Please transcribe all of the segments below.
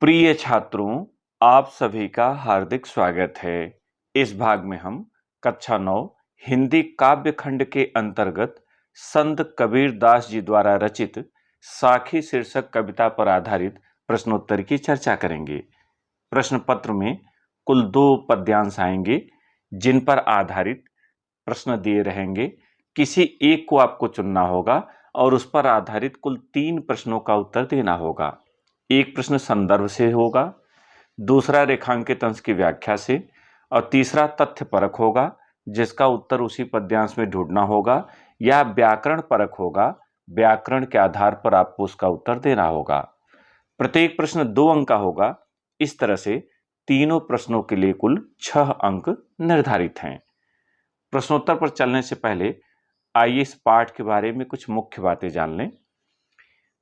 प्रिय छात्रों, आप सभी का हार्दिक स्वागत है। इस भाग में हम कक्षा 9 हिंदी काव्य खंड के अंतर्गत संत कबीर दास जी द्वारा रचित साखी शीर्षक कविता पर आधारित प्रश्नोत्तर की चर्चा करेंगे। प्रश्न पत्र में कुल 2 पद्यांश आएंगे, जिन पर आधारित प्रश्न दिए रहेंगे। किसी एक को आपको चुनना होगा और उस पर आधारित कुल 3 प्रश्नों का उत्तर देना होगा। एक प्रश्न संदर्भ से होगा, दूसरा रेखांकित अंश की व्याख्या से और तीसरा तथ्य परक होगा, जिसका उत्तर उसी पद्यांश में ढूंढना होगा, या व्याकरण परक होगा, व्याकरण के आधार पर आपको उसका उत्तर देना होगा। प्रत्येक प्रश्न 2 अंक का होगा। इस तरह से तीनों प्रश्नों के लिए कुल 6 अंक निर्धारित हैं। प्रश्नोत्तर पर चलने से पहले आइए इस पाठ के बारे में कुछ मुख्य बातें जान लें।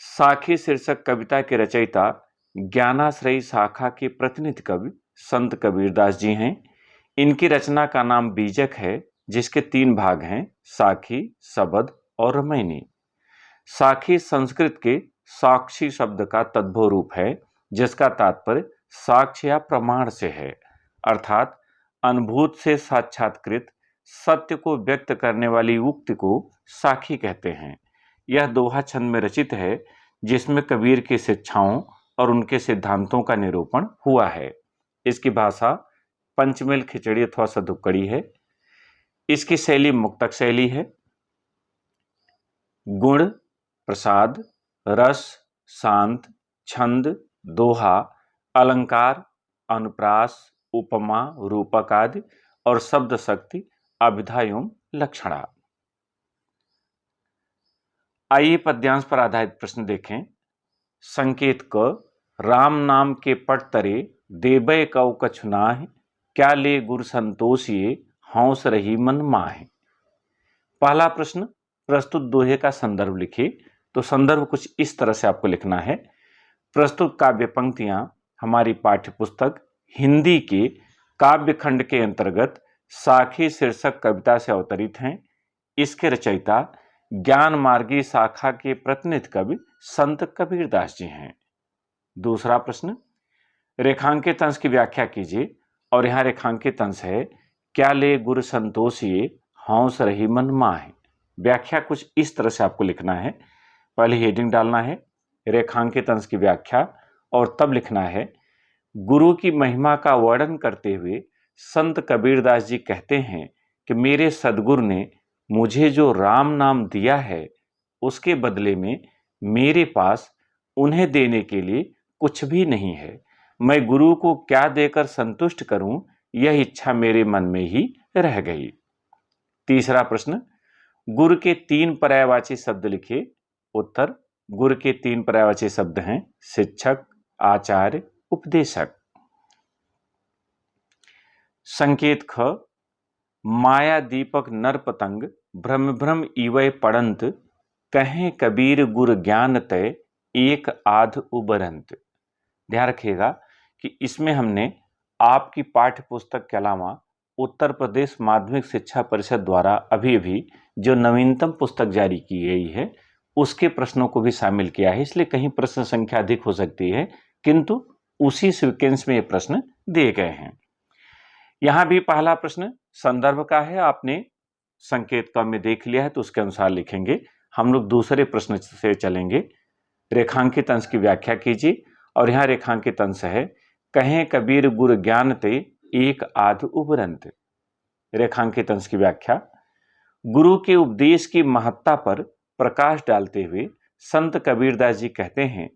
साखी शीर्षक कविता के रचयिता ज्ञानाश्रयी शाखा के प्रतिनिधि कवि संत कबीरदास जी हैं। इनकी रचना का नाम बीजक है, जिसके 3 भाग हैं, साखी, सबद और रामायणी। साखी संस्कृत के साक्षी शब्द का तद्भव रूप है, जिसका तात्पर्य साक्ष्य या प्रमाण से है, अर्थात अनुभूत से साक्षात्कृत सत्य को व्यक्त करने वाली उक्ति को साखी कहते हैं। यह दोहा छंद में रचित है, जिसमें कबीर की शिक्षाओं और उनके सिद्धांतों का निरूपण हुआ है। इसकी भाषा पंचमेल खिचड़ी अथवा सदुक्कड़ी है। इसकी शैली मुक्तक शैली है। गुण, प्रसाद, रस, शांत, छंद, दोहा, अलंकार, अनुप्रास, उपमा, रूपक आदि और शब्द शक्ति, अभिधा एवं लक्षणा। आइए पद्यांश पर आधारित प्रश्न देखें। संकेत क, राम नाम के पट तरे देबय कौ कछु नाहि, क्या ले गुर संतोषिए हौस रही मन माहि। पहला प्रश्न, प्रस्तुत दोहे का संदर्भ लिखिए। तो संदर्भ कुछ इस तरह से आपको लिखना है। प्रस्तुत काव्य पंक्तियां हमारी पाठ्य पुस्तक हिंदी के काव्य खंड के अंतर्गत साखी शीर्षक कविता से अवतरित हैं। इसके रचयिता ज्ञान मार्गी शाखा के प्रतिनिधि कवि संत कबीरदास जी हैं। दूसरा प्रश्न, रेखांकित अंश की व्याख्या कीजिए। और यहां रेखांकित अंश है, क्या ले गुर संतोषिए हौस रही मन माहि। व्याख्या कुछ इस तरह से आपको लिखना है। पहले हेडिंग डालना है, रेखांकित अंश की व्याख्या, और तब लिखना है, गुरु की महिमा का वर्णन करते हुए संत कबीरदास जी कहते हैं कि मेरे सदगुरु ने मुझे जो राम नाम दिया है, उसके बदले में मेरे पास उन्हें देने के लिए कुछ भी नहीं है। मैं गुरु को क्या देकर संतुष्ट करूं, यह इच्छा मेरे मन में ही रह गई। तीसरा प्रश्न, गुरु के 3 पर्यायवाची शब्द लिखिए। उत्तर, गुरु के 3 पर्यायवाची शब्द हैं शिक्षक, आचार्य, उपदेशक। संकेत ख, माया दीपक नर पतंग भ्रम भ्रम इवै पड़ंत, कहें कबीर गुर ज्ञान तय एक आध उबरंत। ध्यान रखिएगा कि इसमें हमने आपकी पाठ्य पुस्तक के अलावा उत्तर प्रदेश माध्यमिक शिक्षा परिषद द्वारा अभी अभी जो नवीनतम पुस्तक जारी की गई है, उसके प्रश्नों को भी शामिल किया है। इसलिए कहीं प्रश्न संख्या अधिक हो सकती है, किंतु उसी सीक्वेंस में ये प्रश्न दिए गए हैं। यहां भी पहला प्रश्न संदर्भ का है, आपने संकेत का में देख लिया है, तो उसके अनुसार लिखेंगे। हम लोग दूसरे प्रश्न से चलेंगे। रेखांकित अंश की व्याख्या कीजिए। और यहां रेखांकित अंश है, कहें कबीर गुर ज्ञान ते एक आध उबरंत। रेखांकित अंश की व्याख्या, गुरु के उपदेश की महत्ता पर प्रकाश डालते हुए संत कबीरदास जी कहते हैं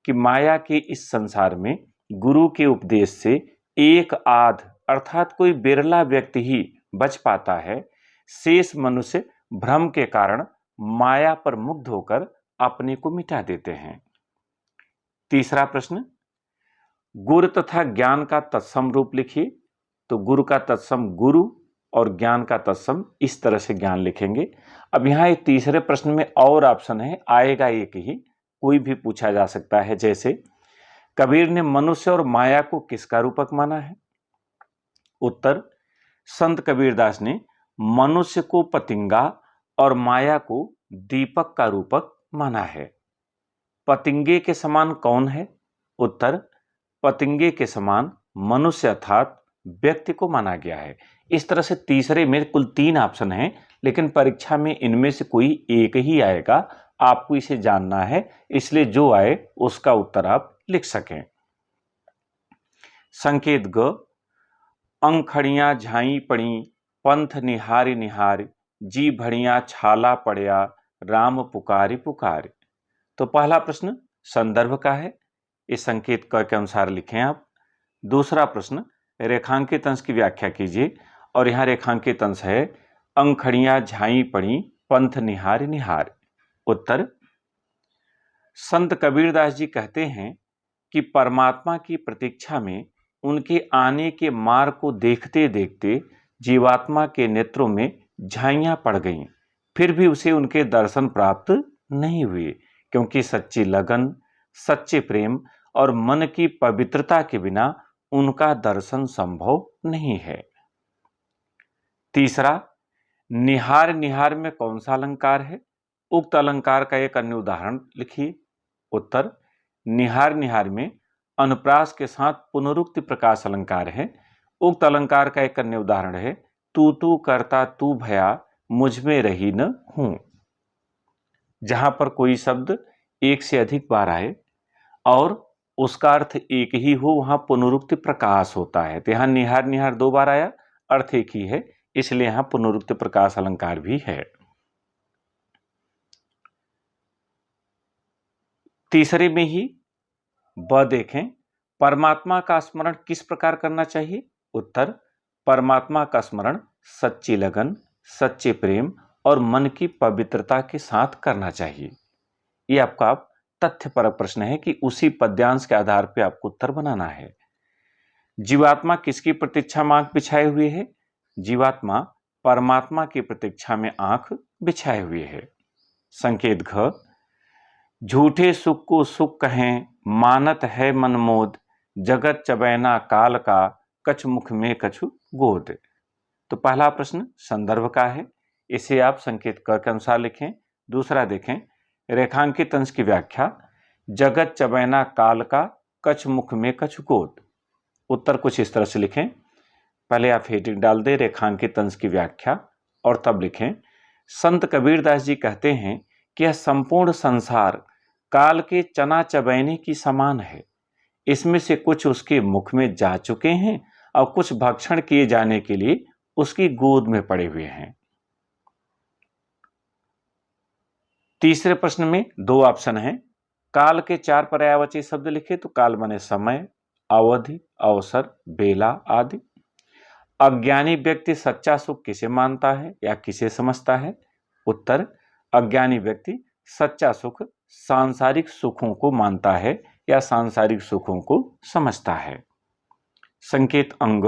कि माया के इस संसार में गुरु के उपदेश से एक आध अर्थात कोई बिरला व्यक्ति ही बच पाता है। शेष मनुष्य भ्रम के कारण माया पर मुग्ध होकर अपने को मिटा देते हैं। तीसरा प्रश्न, गुरु तथा ज्ञान का तत्सम रूप लिखिए। तो गुरु का तत्सम गुरु और ज्ञान का तत्सम इस तरह से ज्ञान लिखेंगे। अब यहां एक तीसरे प्रश्न में और ऑप्शन है, आएगा एक ही, कोई भी पूछा जा सकता है। जैसे कबीर ने मनुष्य और माया को किसका रूपक माना है। उत्तर, संत कबीरदास ने मनुष्य को पतिंगा और माया को दीपक का रूपक माना है। पतिंगे के समान कौन है। उत्तर, पतंगे के समान मनुष्य अर्थात व्यक्ति को माना गया है। इस तरह से तीसरे में कुल 3 ऑप्शन हैं, लेकिन परीक्षा में इनमें से कोई एक ही आएगा। आपको इसे जानना है, इसलिए जो आए उसका उत्तर आप लिख सकें। संकेत ग, अंखड़ियां झाई पड़ी, पंथ निहारी निहार, जी भड़िया छाला पड़या, राम पुकारी पुकार। तो पहला प्रश्न संदर्भ का है, इस संकेत क के अनुसार लिखें आप। दूसरा प्रश्न रेखांकित अंश की व्याख्या कीजिए, और यहां रेखांकित अंश है अंखड़ियां झाई पड़ी, पंथ निहार निहार। उत्तर, संत कबीरदास जी कहते हैं कि परमात्मा की प्रतीक्षा में उनके आने के मार्ग को देखते देखते जीवात्मा के नेत्रों में झाइयां पड़ गईं, फिर भी उसे उनके दर्शन प्राप्त नहीं हुए, क्योंकि सच्ची लगन, सच्चे प्रेम और मन की पवित्रता के बिना उनका दर्शन संभव नहीं है। तीसरा, निहार निहार में कौन सा अलंकार है? उक्त अलंकार का एक अन्य उदाहरण लिखिए। उत्तर, निहार निहार में अनुप्रास के साथ पुनरुक्ति प्रकाश अलंकार है। उक्त अलंकार का एक अन्य उदाहरण है तू करता तू भया, मुझ में रही न हूं। जहां पर कोई शब्द एक से अधिक बार आए और उसका अर्थ एक ही हो, वहां पुनरुक्ति प्रकाश होता है। तो यहां निहार निहार 2 बार आया, अर्थ एक ही है, इसलिए यहां पुनरुक्ति प्रकाश अलंकार भी है। तीसरे में ही ब देखें, परमात्मा का स्मरण किस प्रकार करना चाहिए? उत्तर, परमात्मा का स्मरण सच्ची लगन, सच्चे प्रेम और मन की पवित्रता के साथ करना चाहिए। यह आपका तथ्यपरक प्रश्न है कि उसी पद्यांश के आधार पर आपको उत्तर बनाना है। जीवात्मा किसकी प्रतीक्षा में आंख बिछाए हुए है? जीवात्मा परमात्मा की प्रतीक्षा में आंख बिछाए हुए है। संकेत घ, झूठे सुख को सुख कहें, मानत है मनमोद, जगत चबैना काल का, कछ मुख में कछु गोद। तो पहला प्रश्न संदर्भ का है, इसे आप संकेत क के अनुसार लिखें। दूसरा देखें, रेखांकित अंश की व्याख्या, जगत चबैना काल का, कछ मुख में कछु गोद। उत्तर कुछ इस तरह से लिखें। पहले आप हेडिंग डाल दें रेखांकित अंश की व्याख्या, और तब लिखें, संत कबीरदास जी कहते हैं कि यह संपूर्ण संसार काल के चना चबैने की समान है। इसमें से कुछ उसके मुख में जा चुके हैं और कुछ भक्षण किए जाने के लिए उसकी गोद में पड़े हुए हैं। तीसरे प्रश्न में 2 ऑप्शन हैं। काल के 4 पर्यायवाची शब्द लिखे, तो काल माने समय, अवधि, अवसर, बेला आदि। अज्ञानी व्यक्ति सच्चा सुख किसे मानता है या किसे समझता है? उत्तर, अज्ञानी व्यक्ति सच्चा सुख सांसारिक सुखों को मानता है या सांसारिक सुखों को समझता है। संकेत अंग,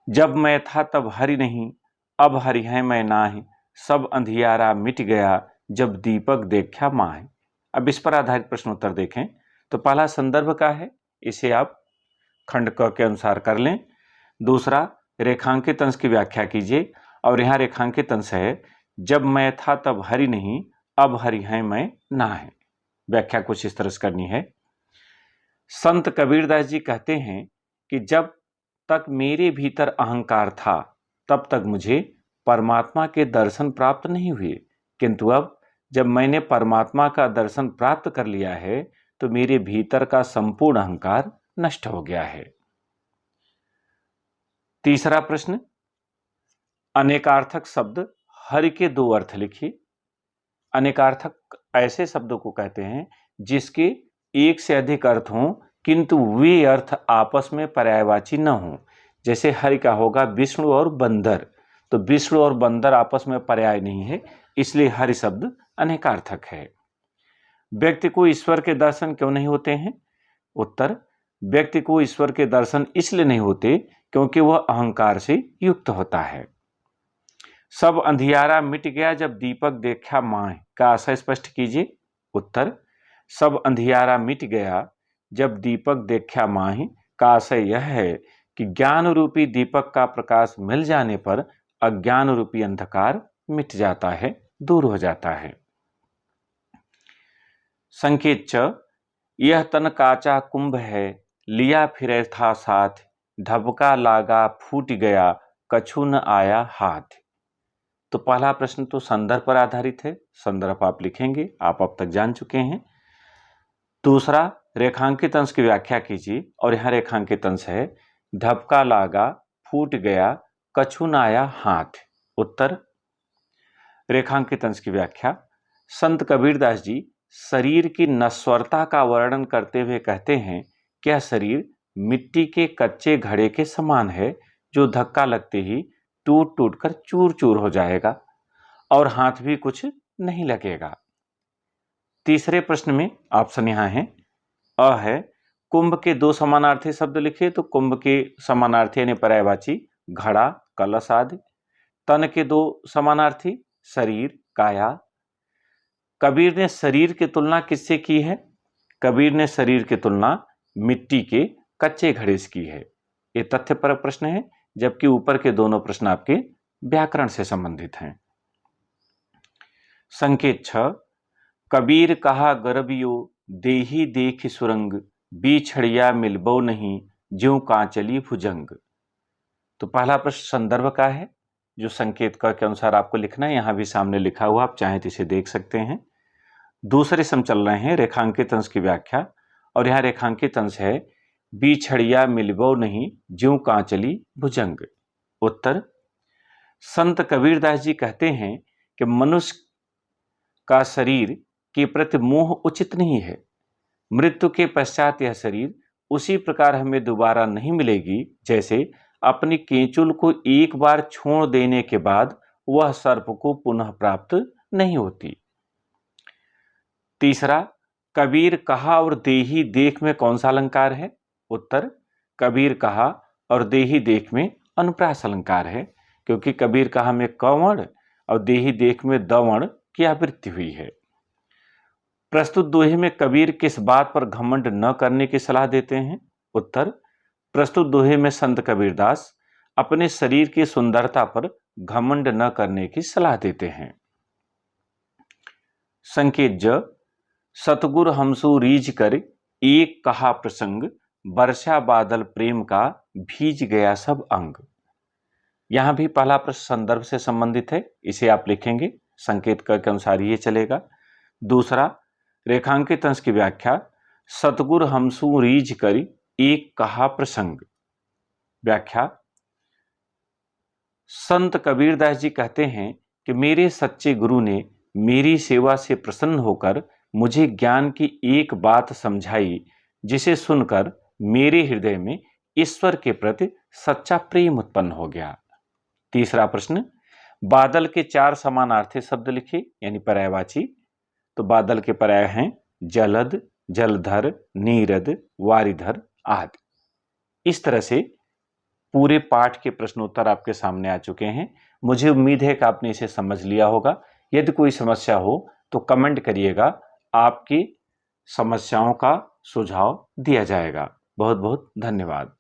जब मैं था तब हरि नहीं, अब हरि है मैं नाही, सब अंधियारा मिट गया, जब दीपक देखा माह। अब इस पर आधारित प्रश्न उत्तर देखें। तो पहला संदर्भ का है, इसे आप खंड क के अनुसार कर लें। दूसरा, रेखांकित अंश की व्याख्या कीजिए, और यहां रेखांकित अंश है, जब मैं था तब हरि नहीं, अब हरि है मैं ना है। व्याख्या कुछ इस तरह से करनी है। संत कबीरदास जी कहते हैं कि जब तक मेरे भीतर अहंकार था तब तक मुझे परमात्मा के दर्शन प्राप्त नहीं हुए, किंतु अब जब मैंने परमात्मा का दर्शन प्राप्त कर लिया है तो मेरे भीतर का संपूर्ण अहंकार नष्ट हो गया है। तीसरा प्रश्न, अनेकार्थक शब्द हरि के 2 अर्थ लिखिए। अनेकार्थक ऐसे शब्दों को कहते हैं जिसके एक से अधिक अर्थ हों, किंतु वे अर्थ आपस में पर्यायवाची न हों। जैसे हरि का होगा विष्णु और बंदर, तो विष्णु और बंदर आपस में पर्याय नहीं है, इसलिए हरि शब्द अनेकार्थक है। व्यक्ति को ईश्वर के दर्शन क्यों नहीं होते हैं? उत्तर, व्यक्ति को ईश्वर के दर्शन इसलिए नहीं होते क्योंकि वह अहंकार से युक्त होता है। सब अंधियारा मिट गया जब दीपक देखा माह का आशय स्पष्ट कीजिए। उत्तर, सब अंधियारा मिट गया जब दीपक देखा माह का आशय यह है कि ज्ञान रूपी दीपक का प्रकाश मिल जाने पर अज्ञान रूपी अंधकार मिट जाता है, दूर हो जाता है। संकेत च, यह तन काचा कुंभ है, लिया फिरे था साथ, ढबका लागा फूट गया, कछु न आया हाथ। तो पहला प्रश्न तो संदर्भ पर आधारित है, संदर्भ आप लिखेंगे, आप अब तक जान चुके हैं। दूसरा, रेखांकित अंश की व्याख्या कीजिए, और यहां रेखांकित अंश है ढबका लागा फूट गया, कछु न आया हाथ। उत्तर, रेखांकित अंश की व्याख्या, संत कबीरदास जी शरीर की नश्वरता का वर्णन करते हुए कहते हैं कि यह शरीर मिट्टी के कच्चे घड़े के समान है, जो धक्का लगते ही टूट टूट कर चूर चूर हो जाएगा और हाथ भी कुछ नहीं लगेगा। तीसरे प्रश्न में ऑप्शन यहां है, अ है कुंभ के दो समानार्थी शब्द लिखे, तो कुंभ के समानार्थी यानी पर्यायवाची घड़ा, कलश आदि। तन के दो समानार्थी शरीर, काया। कबीर ने शरीर की तुलना किससे की है? कबीर ने शरीर की तुलना मिट्टी के कच्चे घड़े से की है। ये तथ्यपरक प्रश्न है, जबकि ऊपर के दोनों प्रश्न आपके व्याकरण से संबंधित हैं। संकेत 6, कबीर कहा गरबियो, देही देख सुरंग, बिछड़िया मिलबो नहीं, ज्यों कांचली भुजंग। तो पहला प्रश्न संदर्भ का है, जो संकेत क के अनुसार आपको लिखना है, यहां भी सामने लिखा हुआ, आप चाहें तो इसे देख सकते हैं। दूसरे से हम चल रहे हैं रेखांकित अंश की व्याख्या, और यहां रेखांकित अंश है बिछड़िया मिलबो नहीं, ज्यों कांचली भुजंग। उत्तर, संत कबीरदास जी कहते हैं कि मनुष्य का शरीर के प्रति मोह उचित नहीं है। मृत्यु के पश्चात यह शरीर उसी प्रकार हमें दोबारा नहीं मिलेगी, जैसे अपनी केंचुल को एक बार छोड़ देने के बाद वह सर्प को पुनः प्राप्त नहीं होती। तीसरा, कबीर कहा और देही देख में कौन सा अलंकार है? उत्तर, कबीर कहा और देही देख में अनुप्रास अलंकार है, क्योंकि कबीर कहा में कवर्ण और देही देख में दवर्ण की आवृत्ति हुई है। प्रस्तुत दोहे में कबीर किस बात पर घमंड न करने की सलाह देते हैं? उत्तर, प्रस्तुत दोहे में संत कबीरदास अपने शरीर की सुंदरता पर घमंड न करने की सलाह देते हैं। संकेत ज, सतगुर हमसु रीझ कर, एक कहा प्रसंग, वर्षा बादल प्रेम का, भीज गया सब अंग। यहां भी पहला प्रश्न संदर्भ से संबंधित है, इसे आप लिखेंगे, संकेत क के अनुसार ये चलेगा। दूसरा, रेखांकित अंश की व्याख्या, सतगुर हमसु रीझ कर, एक कहा प्रसंग। व्याख्या, संत कबीरदास जी कहते हैं कि मेरे सच्चे गुरु ने मेरी सेवा से प्रसन्न होकर मुझे ज्ञान की एक बात समझाई, जिसे सुनकर मेरे हृदय में ईश्वर के प्रति सच्चा प्रेम उत्पन्न हो गया। तीसरा प्रश्न, बादल के 4 समानार्थी शब्द लिखे, यानी पर्यायवाची। तो बादल के पर्याय हैं जलद, जलधर, नीरद, वारिधर आदि। इस तरह से पूरे पाठ के प्रश्नोत्तर आपके सामने आ चुके हैं। मुझे उम्मीद है कि आपने इसे समझ लिया होगा। यदि कोई समस्या हो तो कमेंट करिएगा, आपकी समस्याओं का सुझाव दिया जाएगा। बहुत बहुत धन्यवाद।